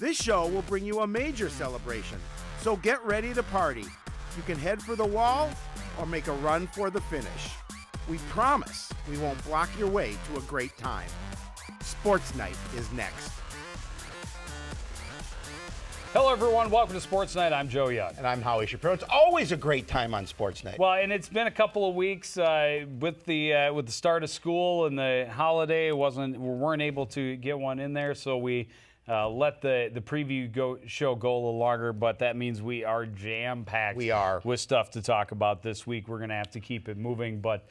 This show will bring you a major celebration, so get ready to party. You can head for the wall or make a run for the finish. We promise we won't block your way to a great time. Sports Night is next. Hello, everyone. Welcome to Sports Night. I'm Joe Young. And I'm Howie Shapiro. It's always a great time on Sports Night. Well, and it's been a couple of weeks with the start of school and the holiday. We weren't able to get one in there, so we let the preview show go a little longer. But that means we are jam-packed. We are. With stuff to talk about this week. We're going to have to keep it moving. But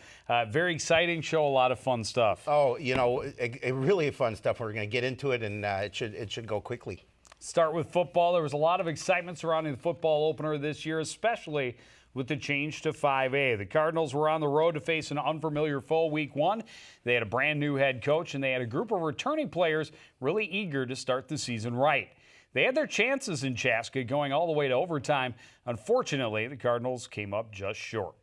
very exciting show, a lot of fun stuff. Oh, you know, really fun stuff. We're going to get into it, and it should go quickly. Start with football. There was a lot of excitement surrounding the football opener this year, especially with the change to 5A. The Cardinals were on the road to face an unfamiliar foe week one. They had a brand new head coach, and they had a group of returning players really eager to start the season right. They had their chances in Chaska going all the way to overtime. Unfortunately, the Cardinals came up just short.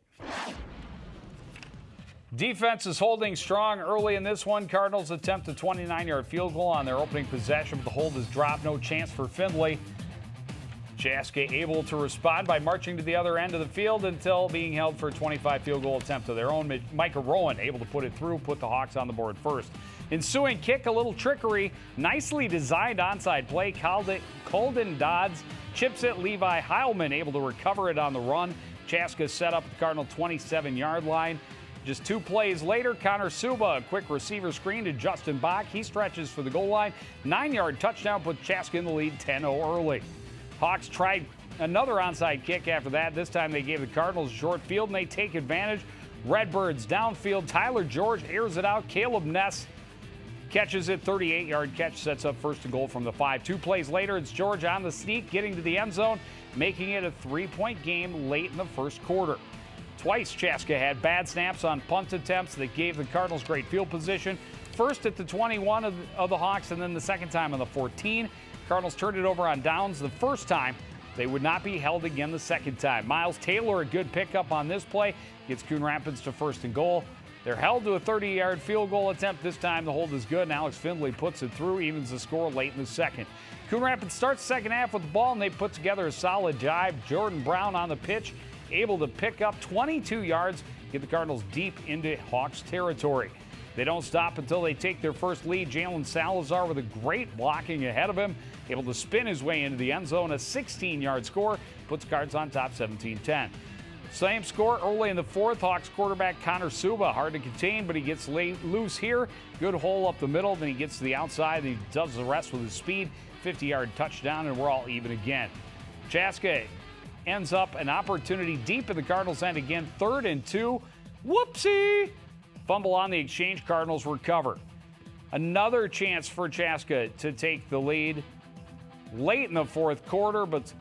Defense is holding strong early in this one. Cardinals attempt a 29-yard field goal on their opening possession, but the hold is dropped. No chance for Findlay. Chaska able to respond by marching to the other end of the field until being held for a 25 field goal attempt of their own. Micah Rowan able to put it through, put the Hawks on the board first. Ensuing kick, a little trickery. Nicely designed onside play. Colden Dodds chips it. Levi Heilman able to recover it on the run. Chaska set up the Cardinal 27-yard line. Just 2 plays later, Connor Suba, a quick receiver screen to Justin Bach. He stretches for the goal line. 9-yard touchdown puts Chaska in the lead 10-0 early. Hawks tried another onside kick after that. This time they gave the Cardinals a short field, and they take advantage. Redbirds downfield. Tyler George airs it out. Caleb Ness catches it. 38-yard catch sets up first and goal from the 5. 2 plays later, it's George on the sneak, getting to the end zone, making it a 3-point game late in the first quarter. Twice Chaska had bad snaps on punt attempts that gave the Cardinals great field position. First at the 21 of the Hawks, and then the second time on the 14. Cardinals turned it over on downs the first time. They would not be held again the second time. Miles Taylor, a good pickup on this play, gets Coon Rapids to first and goal. They're held to a 30-yard field goal attempt. This time the hold is good, and Alex Findlay puts it through, evens the score late in the second. Coon Rapids starts the second half with the ball, and they put together a solid drive. Jordan Brown on the pitch, able to pick up 22 yards, get the Cardinals deep into Hawks territory. They don't stop until they take their first lead. Jalen Salazar with a great blocking ahead of him, able to spin his way into the end zone. A 16-yard score puts Cards on top 17-10. Same score early in the fourth. Hawks quarterback Connor Suba, hard to contain, but he gets loose here. Good hole up the middle, then he gets to the outside, and he does the rest with his speed. 50-yard touchdown, and we're all even again. Chaska ends up an opportunity deep in the Cardinals' end again. 3rd and 2. Whoopsie! Fumble on the exchange. Cardinals recover. Another chance for Chaska to take the lead late in the fourth quarter, but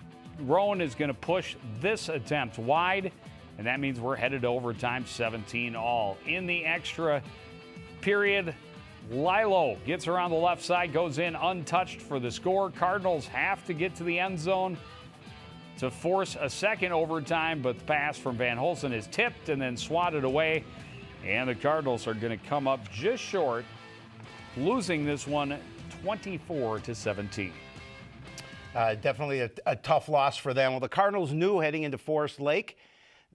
Rowan is going to push this attempt wide, and that means we're headed to overtime, 17-all. In the extra period, Lilo gets around the left side, goes in untouched for the score. Cardinals have to get to the end zone to force a second overtime, but the pass from Van Holsen is tipped and then swatted away, and the Cardinals are going to come up just short, losing this one 24-17. Definitely a tough loss for them. Well, the Cardinals knew heading into Forest Lake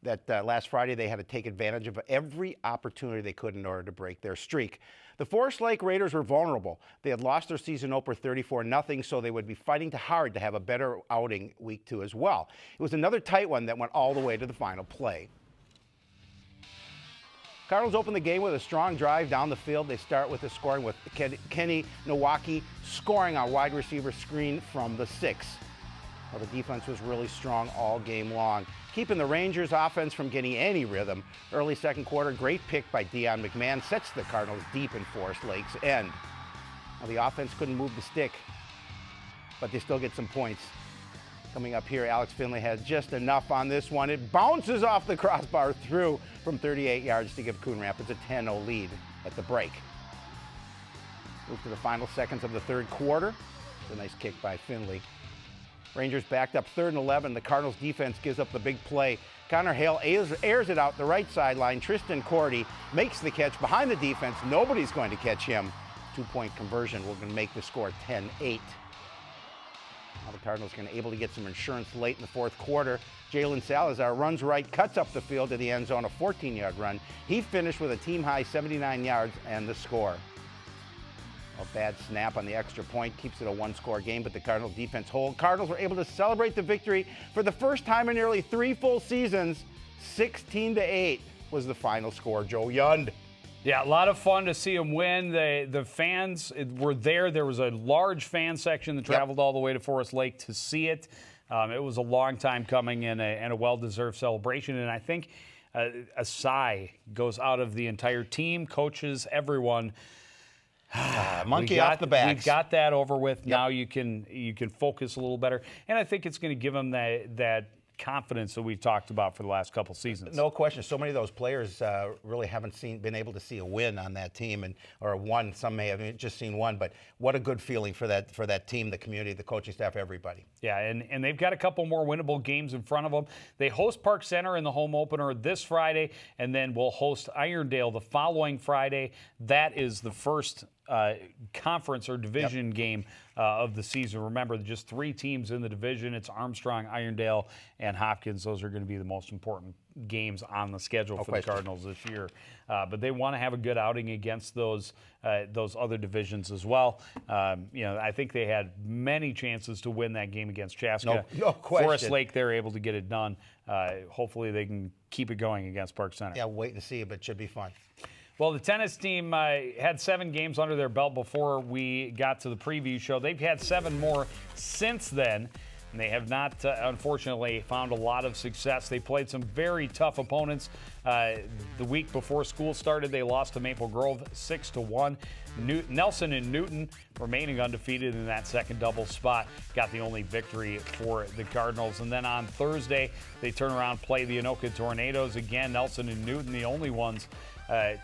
that last Friday they had to take advantage of every opportunity they could in order to break their streak. The Forest Lake Raiders were vulnerable. They had lost their season opener 34-0, so they would be fighting hard to have a better outing week 2 as well. It was another tight one that went all the way to the final play. Cardinals open the game with a strong drive down the field. They start with the scoring with Kenny Nowaki scoring on wide receiver screen from the 6. Well, the defense was really strong all game long, keeping the Rangers offense from getting any rhythm. Early second quarter, great pick by Dion McMahon sets the Cardinals deep in Forest Lake's end. Now, the offense couldn't move the stick, but they still get some points. Coming up here, Alex Findlay has just enough on this one. It bounces off the crossbar through from 38 yards to give Coon Rapids a 10-0 lead at the break. Move to the final seconds of the third quarter. It's a nice kick by Findlay. Rangers backed up 3rd and 11. The Cardinals defense gives up the big play. Connor Hale airs it out the right sideline. Tristan Cordy makes the catch behind the defense. Nobody's going to catch him. 2-point conversion. We're going to make the score 10-8. Now the Cardinals are able to get some insurance late in the fourth quarter. Jalen Salazar runs right, cuts up the field to the end zone, a 14-yard run. He finished with a team-high 79 yards and the score. A bad snap on the extra point keeps it a one-score game, but the Cardinals defense hold. Cardinals were able to celebrate the victory for the first time in nearly 3 full seasons. 16-8 was the final score. Joe Yund. Yeah, a lot of fun to see them win. The fans were there. There was a large fan section that traveled all the way to Forest Lake to see it. It was a long time coming and a well-deserved celebration, and I think a sigh goes out of the entire team, coaches, everyone. Monkey off the back. We've got that over with. Now you can focus a little better, and I think it's going to give them that confidence that we've talked about for the last couple seasons. No question. So many of those players really haven't been able to see a win on that team, or one. Some may have just seen one, but what a good feeling for that team, the community, the coaching staff, everybody. Yeah, and they've got a couple more winnable games in front of them. They host Park Center in the home opener this Friday, and then we'll host Irondale the following Friday. That is the first conference or division game of the season. Remember, just 3 teams in the division. It's Armstrong, Irondale, and Hopkins. Those are going to be the most important games on the schedule for the Cardinals this year. But they want to have a good outing against those other divisions as well. I think they had many chances to win that game against Chaska. No question. Forest Lake, they're able to get it done. Hopefully they can keep it going against Park Center. Yeah, wait and see, but it should be fun. Well, the tennis team had 7 games under their belt before we got to the preview show. They've had 7 more since then, and they have not, unfortunately, found a lot of success. They played some very tough opponents. The week before school started, they lost to Maple Grove 6-1. Nelson and Newton, remaining undefeated in that second double spot, got the only victory for the Cardinals. And then on Thursday, they turn around, play the Anoka Tornadoes. Again, Nelson and Newton, the only ones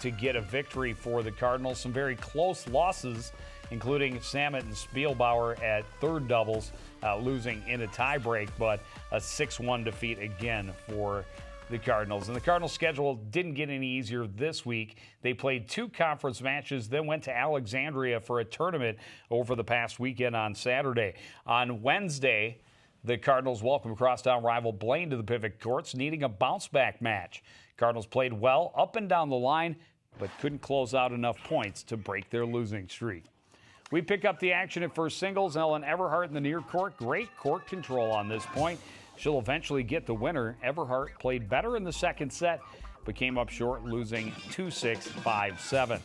to get a victory for the Cardinals. Some very close losses, including Samet and Spielbauer at third doubles, losing in a tiebreak, but a 6-1 defeat again for the Cardinals. And the Cardinals' schedule didn't get any easier this week. They played 2 conference matches, then went to Alexandria for a tournament over the past weekend on Saturday. On Wednesday, the Cardinals welcomed crosstown rival Blaine to the Pivot Courts, needing a bounce-back match. Cardinals played well up and down the line, but couldn't close out enough points to break their losing streak. We pick up the action at first singles. Ellen Everhart in the near court. Great court control on this point. She'll eventually get the winner. Everhart played better in the second set, but came up short, losing 2-6, 5-7.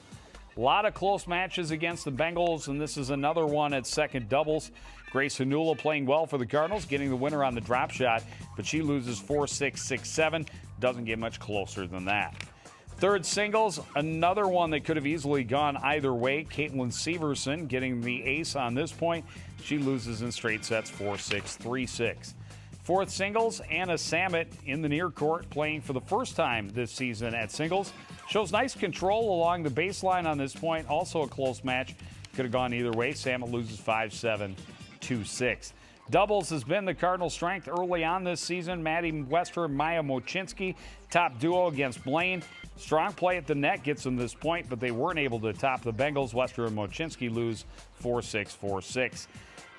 A lot of close matches against the Bengals, and this is another one at second doubles. Grace Hanula playing well for the Cardinals, getting the winner on the drop shot, but she loses 4-6, 6-7. Doesn't get much closer than that. Third singles, another one that could have easily gone either way. Caitlin Severson getting the ace on this point. She loses in straight sets 4-6, 3-6. Fourth singles, Anna Samet in the near court, playing for the first time this season at singles. Shows nice control along the baseline on this point. Also a close match. Could have gone either way. Samet loses 5-7, 2-6. Doubles has been the Cardinals' strength early on this season. Maddie Wester, Maya Mochinsky, top duo against Blaine. Strong play at the net gets them this point, but they weren't able to top the Bengals. Wester and Mochinsky lose 4-6, 4-6.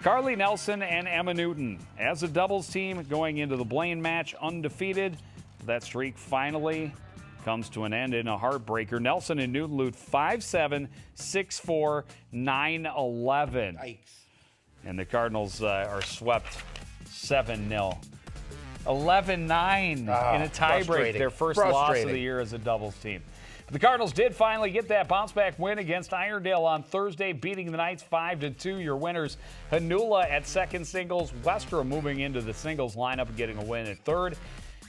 Carly Nelson and Emma Newton as a doubles team going into the Blaine match undefeated. That streak finally comes to an end in a heartbreaker. Nelson and Newton lose 5-7, 6-4, 9-11. Yikes. And the Cardinals are swept 7-0. 11-9 in a tiebreak, their first loss of the year as a doubles team. The Cardinals did finally get that bounce-back win against Irondale on Thursday, beating the Knights 5-2. Your winners, Hanula at second singles, Westra moving into the singles lineup and getting a win at third.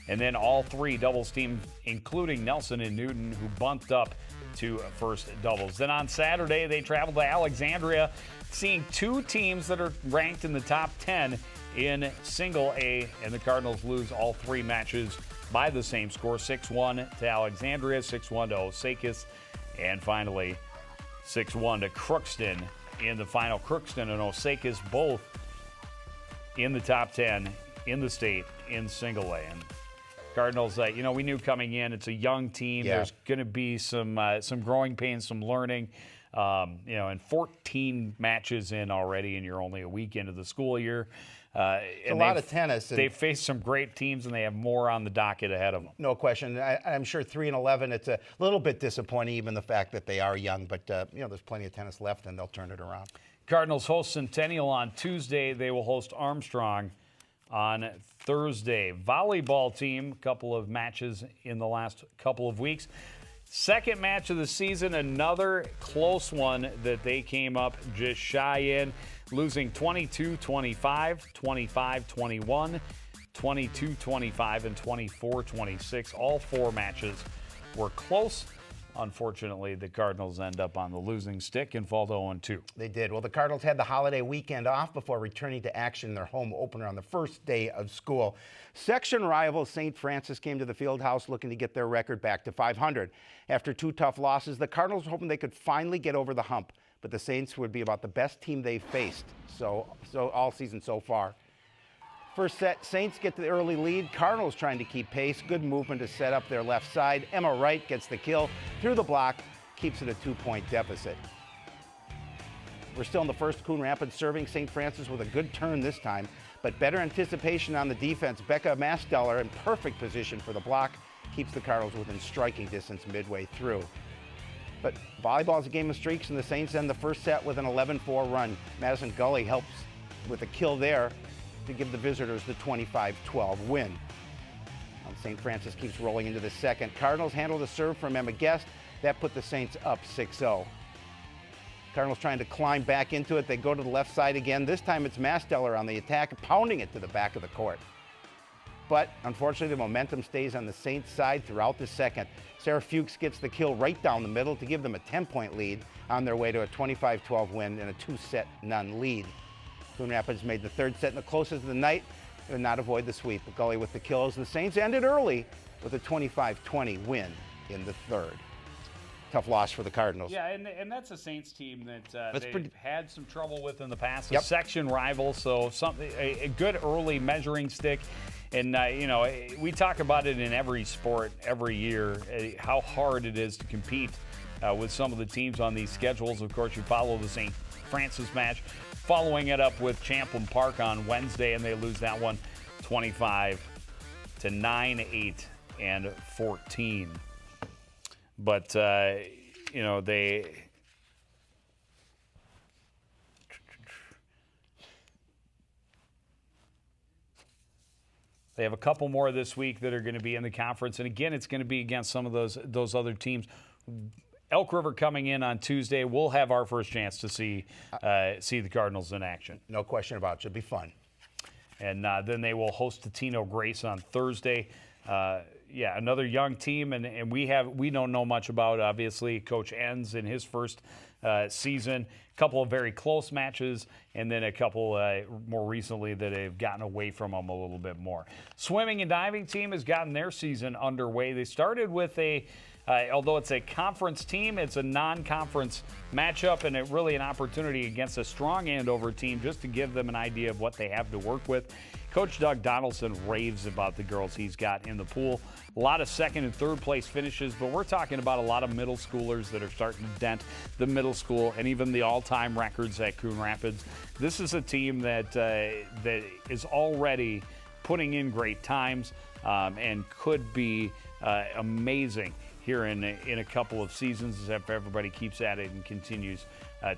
And then all 3 doubles teams, including Nelson and Newton, who bumped up to first doubles. Then on Saturday, they traveled to Alexandria, seeing 2 teams that are ranked in the top 10 in single A, and the Cardinals lose all 3 matches by the same score, 6-1 to Alexandria, 6-1 to Osakis, and finally 6-1 to Crookston in the final. Crookston and Osakis both in the top 10 in the state in single A. And Cardinals, we knew coming in, it's a young team. Yeah. There's going to be some growing pains, some learning. And 14 matches in already, and you're only a week into the school year. It's a lot of tennis. They've faced some great teams, and they have more on the docket ahead of them. No question. I'm sure 3-11. It's a little bit disappointing, even the fact that they are young. But there's plenty of tennis left, and they'll turn it around. Cardinals host Centennial on Tuesday. They will host Armstrong on Thursday. Volleyball team, a couple of matches in the last couple of weeks. Second match of the season, another close one that they came up just shy in, losing 22-25, 25-21, 22-25, and 24-26. All four matches were close. Unfortunately, the Cardinals end up on the losing stick and fall to 0-2. They did. Well, the Cardinals had the holiday weekend off before returning to action in their home opener on the first day of school. Section rival St. Francis came to the field house looking to get their record back to 500. After two tough losses, the Cardinals were hoping they could finally get over the hump, but the Saints would be about the best team they've faced so all season so far. First set, Saints get the early lead. Cardinals trying to keep pace. Good movement to set up their left side. Emma Wright gets the kill through the block, keeps it a 2-point deficit. We're still in the first. Coon Rapids serving St. Francis with a good turn this time, but better anticipation on the defense. Becca Masteller in perfect position for the block, keeps the Cardinals within striking distance midway through. But volleyball is a game of streaks, and the Saints end the first set with an 11-4 run. Madison Gully helps with a kill there to give the visitors the 25-12 win. St. Francis keeps rolling into the second. Cardinals handle the serve from Emma Guest. That put the Saints up 6-0. Cardinals trying to climb back into it. They go to the left side again. This time it's Masteller on the attack, pounding it to the back of the court. But unfortunately, the momentum stays on the Saints side throughout the second. Sarah Fuchs gets the kill right down the middle to give them a 10-point lead on their way to a 25-12 win and a 2-set-none lead. Coon Rapids made the third set in the closest of the night and did not avoid the sweep. But Gully with the kills. The Saints ended early with a 25-20 win in the third. Tough loss for the Cardinals. Yeah, and that's a Saints team that they've had some trouble with in the past. Yep. A section rival, so a good early measuring stick. And, we talk about it in every sport every year, how hard it is to compete with some of the teams on these schedules. Of course, you follow the St. Francis match, following it up with Champlin Park on Wednesday, and they lose that one 25-9, 8, and 14. But, they have a couple more this week that are going to be in the conference. And again, it's going to be against some of those other teams. Elk River coming in on Tuesday. We'll have our first chance to see the Cardinals in action. No question about it. Should be fun. And then they will host the Tino Grace on Thursday. Another young team, and we don't know much about, obviously, Coach Enns in his first season. A couple of very close matches, and then a couple more recently that have gotten away from them a little bit more. Swimming and diving team has gotten their season underway. They started with although it's a conference team, it's a non-conference matchup, and it really an opportunity against a strong Andover team just to give them an idea of what they have to work with. Coach Doug Donaldson raves about the girls he's got in the pool. A lot of second and third place finishes, but we're talking about a lot of middle schoolers that are starting to dent the middle school and even the all-time records at Coon Rapids. This is a team that is already putting in great times and could be amazing here in a couple of seasons if everybody keeps at it and continues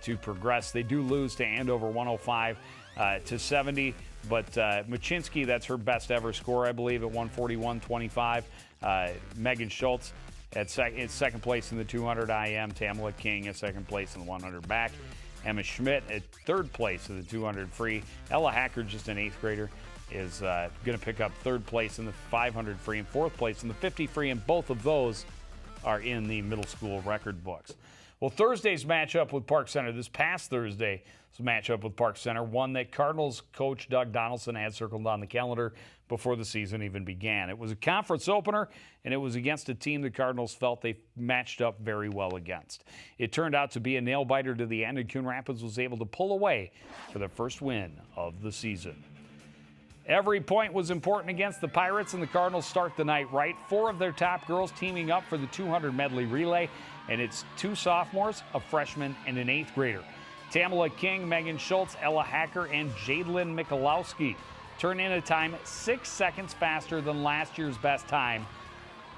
to progress. They do lose to Andover 105-70, but Machinsky, that's her best ever score, I believe, at 141-25. Megan Schultz at second place in the 200 IM. Tamala King at second place in the 100 back. Emma Schmidt at third place in the 200 free. Ella Hacker, just an eighth grader, is going to pick up third place in the 500 free and fourth place in the 50 free, and both of those are in the middle school record books. Well, Thursday's matchup with Park Center, this past Thursday's matchup with Park Center, one that Cardinals coach Doug Donaldson had circled on the calendar before the season even began. It was a conference opener, and it was against a team the Cardinals felt they matched up very well against. It turned out to be a nail-biter to the end, and Coon Rapids was able to pull away for their first win of the season. Every point was important against the Pirates, and the Cardinals start the night right. 4 of their top girls teaming up for the 200 medley relay, and it's 2 sophomores, a freshman, and an 8th grader. Tamala King, Megan Schultz, Ella Hacker, and Jadlyn Michalowski turn in a time 6 seconds faster than last year's best time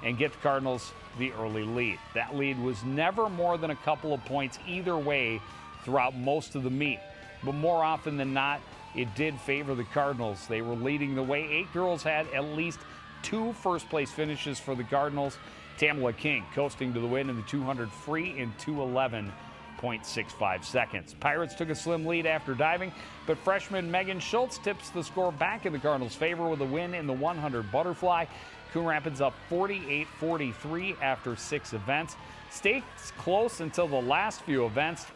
and get the Cardinals the early lead. That lead was never more than a couple of points either way throughout most of the meet, but more often than not, it did favor the Cardinals. They were leading the way. 8 girls had at least 2 first-place finishes for the Cardinals. Tamala King coasting to the win in the 200 free in 2:11.65 seconds. Pirates took a slim lead after diving, but freshman Megan Schultz tips the score back in the Cardinals' favor with a win in the 100 butterfly. Coon Rapids up 48-43 after 6 events. Stays close until the last few events,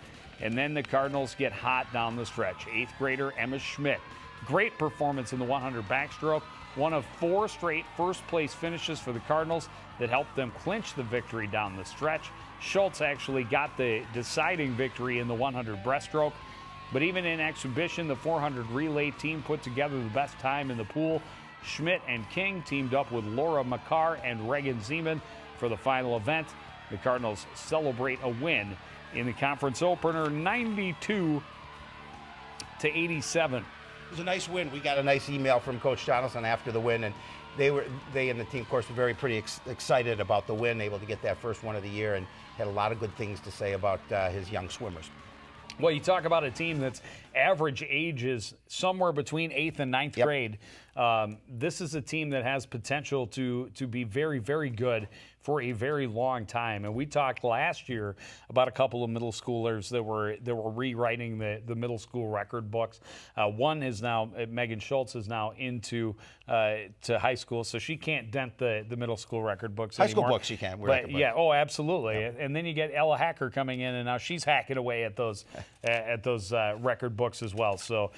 and then the Cardinals get hot down the stretch. 8th grader Emma Schmidt. Great performance in the 100 backstroke. One of 4 straight first-place finishes for the Cardinals that helped them clinch the victory down the stretch. Schultz actually got the deciding victory in the 100 breaststroke. But even in exhibition, the 400 relay team put together the best time in the pool. Schmidt and King teamed up with Laura McCarr and Reagan Zeman for the final event. The Cardinals celebrate a win in the conference opener, 92-87. It was a nice win. We got a nice email from Coach Donaldson after the win, and they and the team, of course, were very pretty excited about the win, able to get that first one of the year, and had a lot of good things to say about his young swimmers. Well, you talk about a team that's average age is somewhere between 8th and 9th grade. This is a team that has potential to be very, very good for a very long time. And we talked last year about a couple of middle schoolers that were rewriting the middle school record books. One is now, Megan Schultz is now into to high school, so she can't dent the middle school record books anymore. High school books she can. But yeah, oh, absolutely. Yeah. And then you get Ella Hacker coming in, and now she's hacking away at those record books as well. So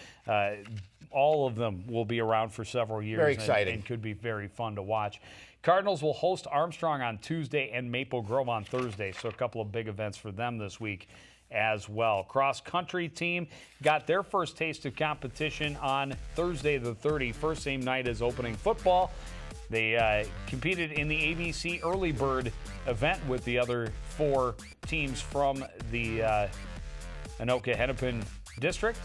all of them will be around for several years. Very exciting. And could be very fun to watch. Cardinals will host Armstrong on Tuesday and Maple Grove on Thursday, so a couple of big events for them this week as well. Cross-country team got their first taste of competition on Thursday the 31st, same night as opening football. They competed in the ABC Early Bird event with the other 4 teams from the Anoka-Hennepin district.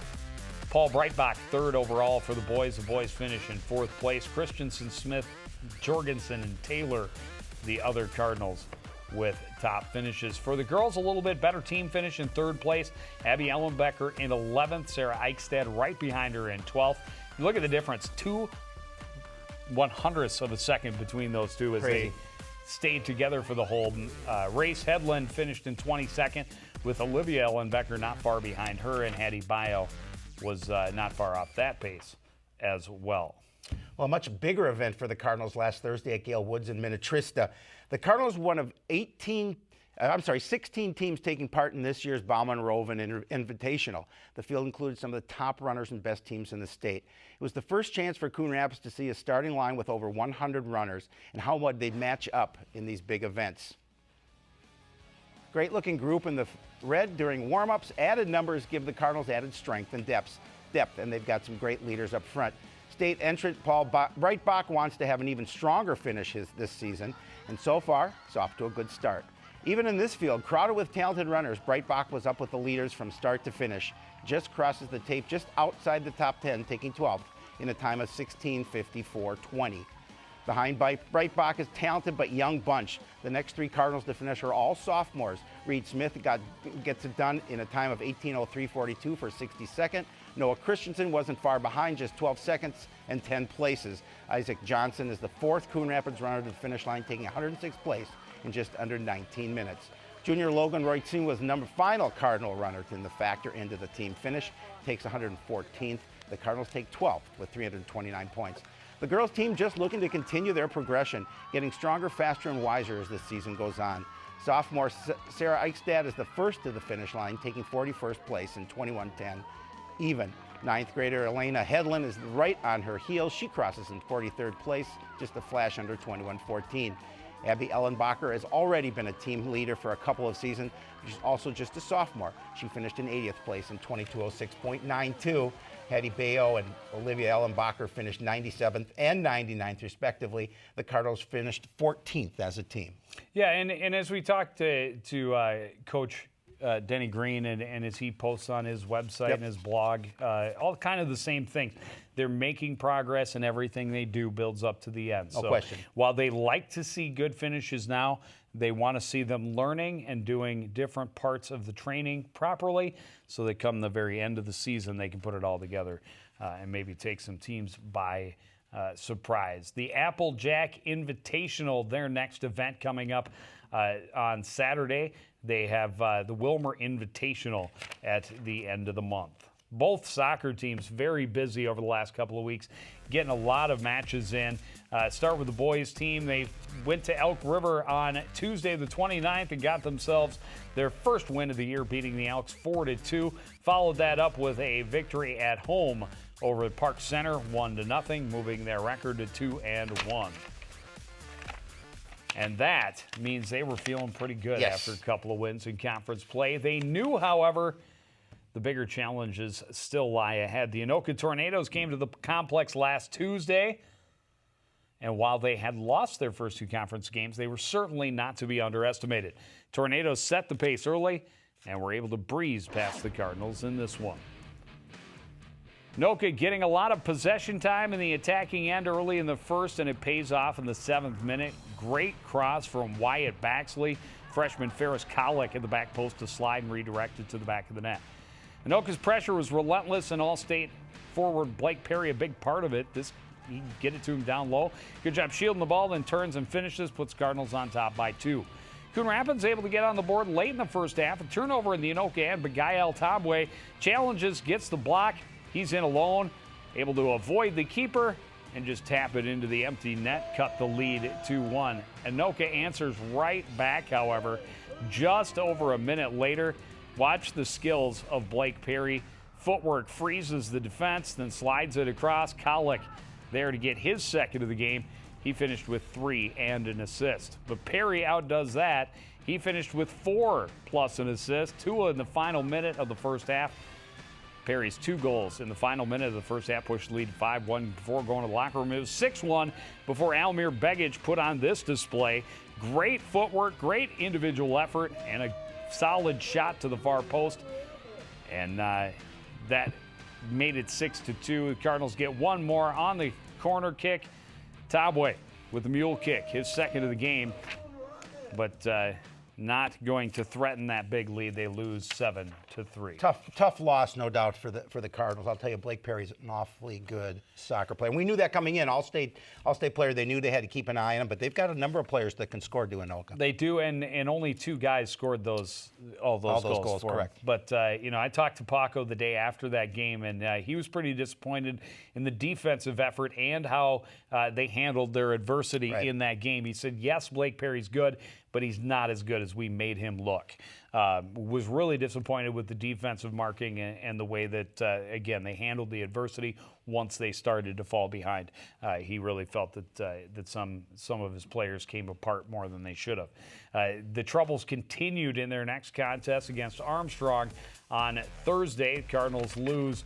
Paul Breitbach, 3rd overall for the boys. The boys finish in 4th place. Christensen, Smith, Jorgensen, and Taylor, the other Cardinals, with top finishes. For the girls, a little bit better team finish in 3rd place. Abby Ellenbecker in 11th. Sarah Eichstad right behind her in 12th. You look at the difference, 2/100ths of a second between those two as Crazy. they stayed together for the whole race. Headland finished in 22nd with Olivia Ellenbecker not far behind her, and Hattie Bio was not far off that pace as well. Well, a much bigger event for the Cardinals last Thursday at Gale Woods in Minnetrista. The Cardinals, one of 16 teams taking part in this year's Bauman Roven Invitational. The field included some of the top runners and best teams in the state. It was the first chance for Coon Rapids to see a starting line with over 100 runners and how would they match up in these big events. Great looking group in the red during warm-ups. Added numbers give the Cardinals added strength and depth, and they've got some great leaders up front. State entrant Paul Breitbach wants to have an even stronger finish this season, and so far, it's off to a good start. Even in this field, crowded with talented runners, Breitbach was up with the leaders from start to finish. Just crosses the tape just outside the top 10, taking 12th in a time of 16:54.20. Behind Breitbach is talented but young bunch. The next 3 Cardinals to finish are all sophomores. Reed Smith gets it done in a time of 18:03.42 for 62nd. Noah Christensen wasn't far behind, just 12 seconds and 10 places. Isaac Johnson is the 4th Coon Rapids runner to the finish line, taking 106th place in just under 19 minutes. Junior Logan Roytson was the final Cardinal runner in the factor into the team finish, takes 114th. The Cardinals take 12th with 329 points. The girls' team just looking to continue their progression, getting stronger, faster, and wiser as this season goes on. Sophomore Sarah Eichstad is the first to the finish line, taking 41st place in 21:10 even. 9th grader Elena Headland is right on her heels. She crosses in 43rd place, just a flash under 21:14. Abby Ellenbacher has already been a team leader for a couple of seasons. She's also just a sophomore. She finished in 80th place in 22:06.92. Hattie Bayo and Olivia Ellenbacher finished 97th and 99th, respectively. The Cardinals finished 14th as a team. Yeah, and as we talked to Coach Denny Green, and as he posts on his website and his blog, all kind of the same thing. They're making progress, and everything they do builds up to the end. No question. While they like to see good finishes now, they want to see them learning and doing different parts of the training properly, so that come the very end of the season, they can put it all together and maybe take some teams by surprise. The Applejack Invitational, their next event coming up on Saturday. They have the Wilmer Invitational at the end of the month. Both soccer teams very busy over the last couple of weeks, getting a lot of matches in. Start with the boys team. They went to Elk River on Tuesday the 29th and got themselves their first win of the year, beating the Elks 4-2. Followed that up with a victory at home over at Park Center, 1-0, moving their record to 2-1. And that means they were feeling pretty good after a couple of wins in conference play. They knew, however, the bigger challenges still lie ahead. The Anoka Tornadoes came to the complex last Tuesday, and while they had lost their first two conference games, they were certainly not to be underestimated. Tornadoes set the pace early and were able to breeze past the Cardinals in this one. Anoka getting a lot of possession time in the attacking end early in the first, and it pays off in the 7th minute. Great cross from Wyatt Baxley. Freshman Ferris Colick at the back post to slide and redirected to the back of the net. Anoka's pressure was relentless, and All-State forward Blake Perry a big part of it. He can get it to him down low. Good job shielding the ball, then turns and finishes, puts Cardinals on top by 2. Coon Rapids able to get on the board late in the first half. A turnover in the Anoka end, but Gael Tomway challenges, gets the block. He's in alone, able to avoid the keeper and just tap it into the empty net, cut the lead 2-1. Anoka answers right back, however, just over a minute later. Watch the skills of Blake Perry. Footwork freezes the defense, then slides it across. Colick there to get his second of the game. He finished with 3 and an assist. But Perry outdoes that. He finished with 4 plus an assist, 2 in the final minute of the first half. Perry's 2 goals in the final minute of the first half pushed the lead 5-1 before going to the locker room. It was 6-1 before Almir Begic put on this display. Great footwork, great individual effort, and a solid shot to the far post. And that made it 6-2. The Cardinals get one more on the corner kick. Tabwe with the mule kick, his second of the game. But not going to threaten that big lead. They lose 7-3. Tough loss, no doubt, for the Cardinals. I'll tell you, Blake Perry's an awfully good soccer player. And we knew that coming in. All-state player. They knew they had to keep an eye on him, but they've got a number of players that can score to Anoka. They do, and only 2 guys scored all those goals for correct. him. But I talked to Paco the day after that game, and he was pretty disappointed in the defensive effort and how they handled their adversity in that game. He said, yes, Blake Perry's good, but he's not as good as we made him look. Was really disappointed with the defensive marking and the way that, again, they handled the adversity once they started to fall behind. He really felt that some of his players came apart more than they should have. The troubles continued in their next contest against Armstrong on Thursday. Cardinals lose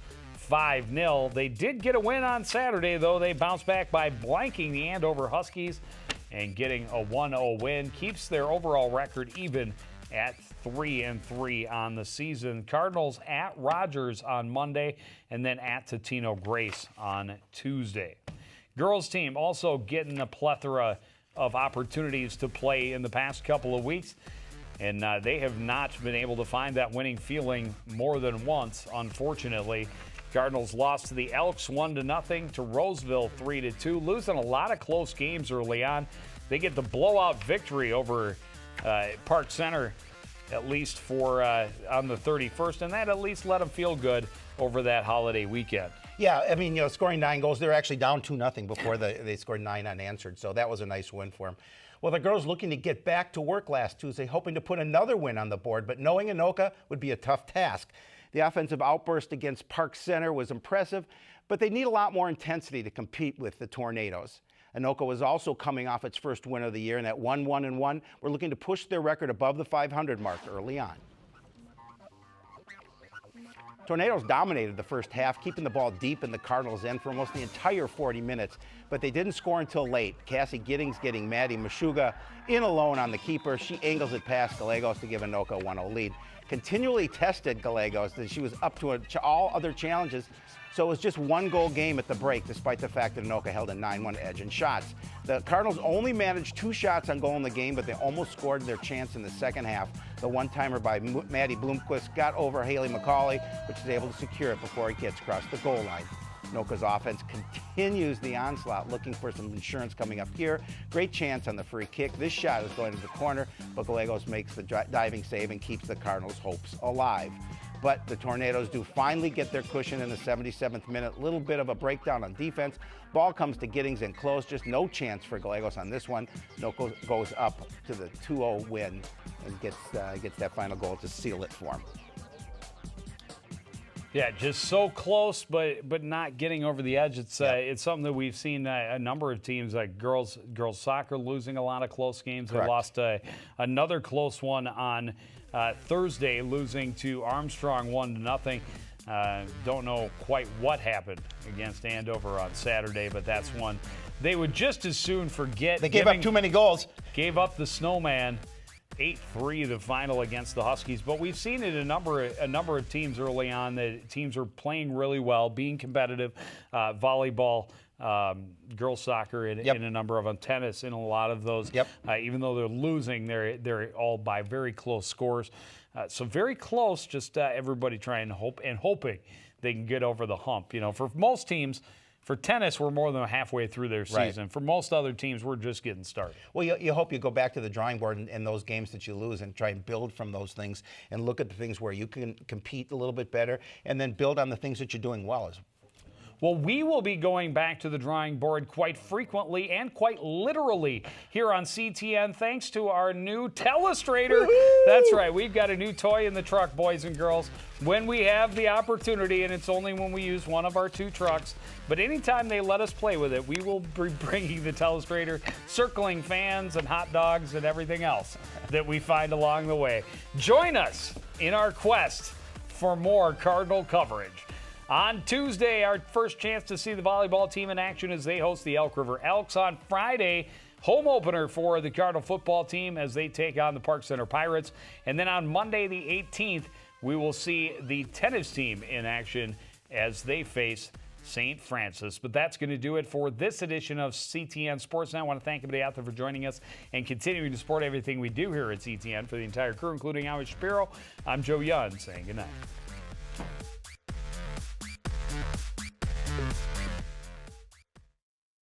5-0. They did get a win on Saturday, though. They bounced back by blanking the Andover Huskies and getting a 1-0 win. Keeps their overall record even at 3-3 on the season. Cardinals at Rogers on Monday and then at Totino Grace on Tuesday. Girls team also getting a plethora of opportunities to play in the past couple of weeks, and they have not been able to find that winning feeling more than once, unfortunately. Cardinals lost to the Elks 1-0, to Roseville 3-2, losing a lot of close games early on. They get the blowout victory over Park Center, at least for on the 31st, and that at least let them feel good over that holiday weekend. Yeah, I mean, scoring 9 goals. They were actually down 2-0 before they scored 9 unanswered, so that was a nice win for them. Well, the girls looking to get back to work last Tuesday, hoping to put another win on the board, but knowing Anoka would be a tough task. The offensive outburst against Park Center was impressive, but they need a lot more intensity to compete with the Tornadoes. Anoka was also coming off its first win of the year, and at 1-1-1, we're looking to push their record above the 500 mark early on. Tornadoes dominated the first half, keeping the ball deep in the Cardinals' end for almost the entire 40 minutes, but they didn't score until late. Cassie Giddings getting Maddie Meshuga in alone on the keeper. She angles it past Gallegos to give Anoka a 1-0 lead. Continually tested Gallegos, that she was up to all other challenges, so it was just 1-goal game at the break, despite the fact that Anoka held a 9-1 edge in shots. The Cardinals only managed 2 shots on goal in the game, but they almost scored their chance in the second half. The one-timer by Maddie Bloomquist got over Haley McCauley, which is able to secure it before it gets across the goal line. Anoka's offense continues the onslaught, looking for some insurance coming up here. Great chance on the free kick. This shot is going to the corner, but Gallegos makes the diving save and keeps the Cardinals' hopes alive. But the Tornadoes do finally get their cushion in the 77th minute. Little bit of a breakdown on defense. Ball comes to Giddings in close. Just no chance for Gallegos on this one. Anoka goes up to the 2-0 win and gets that final goal to seal it for him. Yeah, just so close, but not getting over the edge. It's something that we've seen a number of teams, like girls soccer, losing a lot of close games. Correct. They lost another close one on Thursday, losing to Armstrong 1-0. Don't know quite what happened against Andover on Saturday, but that's one they would just as soon forget. They gave up too many goals. Gave up the Snowman. 8-3 the final against the Huskies, but we've seen it in a number of teams early on that teams are playing really well, being competitive. Volleyball, girls soccer, and a number of them, tennis in a lot of those. Even though they're losing, they're all by very close scores. So very close. Just everybody trying to hoping they can get over the hump. You know, for most teams. For tennis, we're more than halfway through their season. Right. For most other teams, we're just getting started. Well, you hope you go back to the drawing board in those games that you lose and try and build from those things and look at the things where you can compete a little bit better and then build on the things that you're doing well. Well, we will be going back to the drawing board quite frequently and quite literally here on CTN, thanks to our new Telestrator. Woo-hoo! That's right. We've got a new toy in the truck, boys and girls, when we have the opportunity, and it's only when we use one of our 2 trucks. But anytime they let us play with it, we will be bringing the Telestrator, circling fans and hot dogs and everything else that we find along the way. Join us in our quest for more Cardinal coverage. On Tuesday, our first chance to see the volleyball team in action as they host the Elk River Elks. On Friday, home opener for the Cardinal football team as they take on the Park Center Pirates. And then on Monday, the 18th, we will see the tennis team in action as they face St. Francis. But that's going to do it for this edition of CTN Sportsnight. I want to thank everybody out there for joining us and continuing to support everything we do here at CTN. For the entire crew, including Amish Shapiro, I'm Joe Young saying good night.